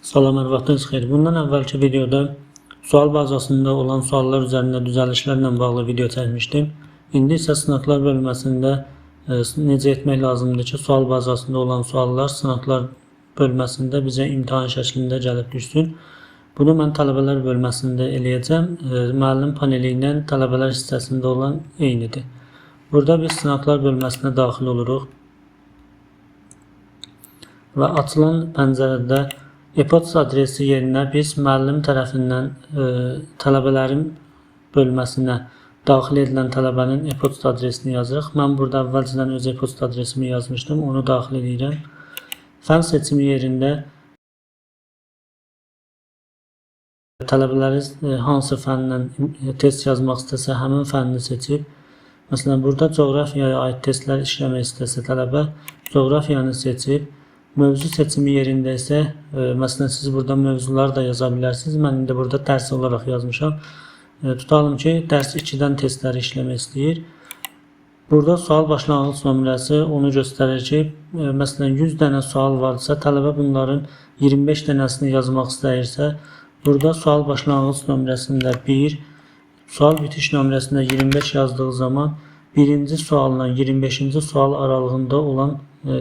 Salam, hər vaxtınız xeyir. Bundan əvvəlki videoda sual bazasında olan suallar üzərində düzəlişlərlə bağlı video çəkmişdim. İndi isə sınaqlar bölməsində necə etmək lazımdır ki, sual bazasında olan suallar sınaqlar bölməsində bizə imtahan şəklində gəlib düşsün. Bunu mən tələbələr bölməsində eləyəcəm. Müəllim paneli ilə tələbələr hissəsində olan eynidir. Burada biz sınaqlar bölməsinə daxil oluruq və açılan pəncərədə e-poçt adresi yerinə biz müəllim tərəfindən tələbələrin bölməsinə daxil edilən tələbənin e-poçt adresini yazırıq. Mən burada əvvəlcədən öz e-poçt adresimi yazmışdım, onu daxil edirəm. Fən seçimi yerində tələbələri hansı fəndən test yazmaq istəsə, həmin fənni seçib. Məsələn, burada coğrafiyaya aid testlər işləmək istəsə tələbə coğrafiyanı seçib. Mövzu seçimi yerində isə, məsələn, siz burada mövzular da yaza bilərsiniz. Mən indi burada dərs olaraq yazmışam. Tutalım ki, dərs 2-dən testləri işləmək istəyir. Burada sual başlanğıc nömrəsi onu göstərir ki, məsələn, 100 dənə sual varsa, tələbə bunların 25 dənəsini yazmaq istəyirsə, burada sual başlanğıc nömrəsində 1, sual bitiş nömrəsində 25 yazdığı zaman, birinci sualla 25-ci sual aralığında olan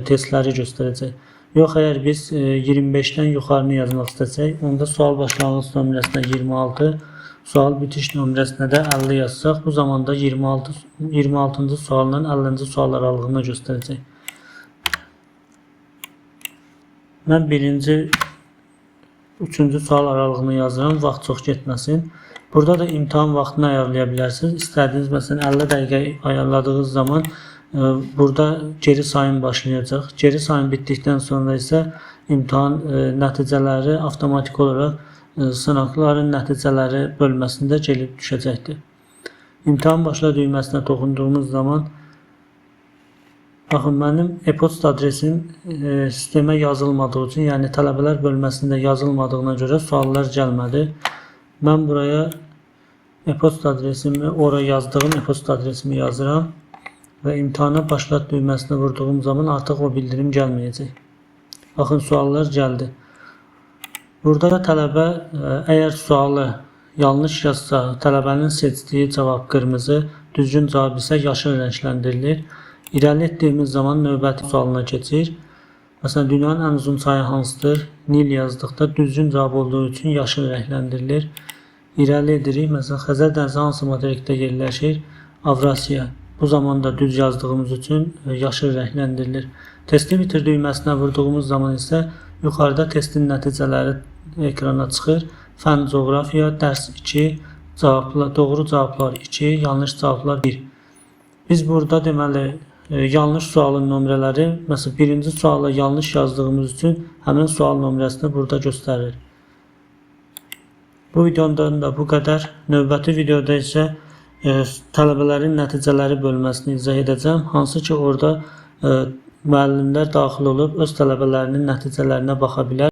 testləri göstərəcək. Yox, əgər biz 25-dən yuxarını yazmaq istəsək, onda sual başlanğıc nömrəsinə 26, sual bitiş nömrəsinə də 50 yazsaq, bu zamanda 26-cı sualla 50-ci sual aralığını göstərəcək. Mən birinci, üçüncü sual aralığını yazıram, vaxt çox getməsin. Burada da imtahan vaxtını ayarlaya bilərsiniz. İstədiyiniz, məsələn, 50 dəqiqə ayarladığınız zaman burada geri sayım başlayacaq. Geri sayım bitdikdən sonra isə imtahan nəticələri avtomatik olaraq sınaqların nəticələri bölməsində gəlib düşəcəkdir. İmtahan başla düyməsinə toxunduğumuz zaman baxın, mənim e-poçt adresim sistemə yazılmadığı üçün, yəni tələbələr bölməsində yazılmadığına görə suallar gəlmədi. Mən buraya e-poçt adresimi, oraya yazdığım e-poçt adresimi yazıram və imtahana başlat düyməsini vurduğum zaman artıq o bildirim gəlməyəcək. Baxın, suallar gəldi. Burada da tələbə əgər sualı yanlış yazsa, tələbənin seçdiyi cavab qırmızı, düzgün cavab isə yaşıl rənglendirilir. İrəli etdiyimiz zaman növbəti sualına keçir. Məsələn, dünyanın ən uzun çayı hansıdır? Nil yazdıqda düzgün cavab olduğu üçün yaşıl rənglendirilir. İrəli edirik. Məsələn, Xəzər dənizi hansı materikdə yerləşir? Avrasiya. Bu zaman da düz yazdığımız üçün yaşıl rənglendirilir. Testi bitir düyməsinə vurduğumuz zaman isə yuxarıda testin nəticələri ekrana çıxır. Fən coğrafiya, dərs 2, doğru cavablar 2, yanlış cavablar 1. Biz burada deməli yanlış sualın nömrələri, məsələn, birinci sualı yanlış yazdığımız üçün həmin sual nömrəsini burada göstərir. Bu videodan da bu qədər. Növbəti videoda isə tələbələrin nəticələri bölməsini izah edəcəm. Hansı ki, orada müəllimlər daxil olub öz tələbələrinin nəticələrinə baxa bilər.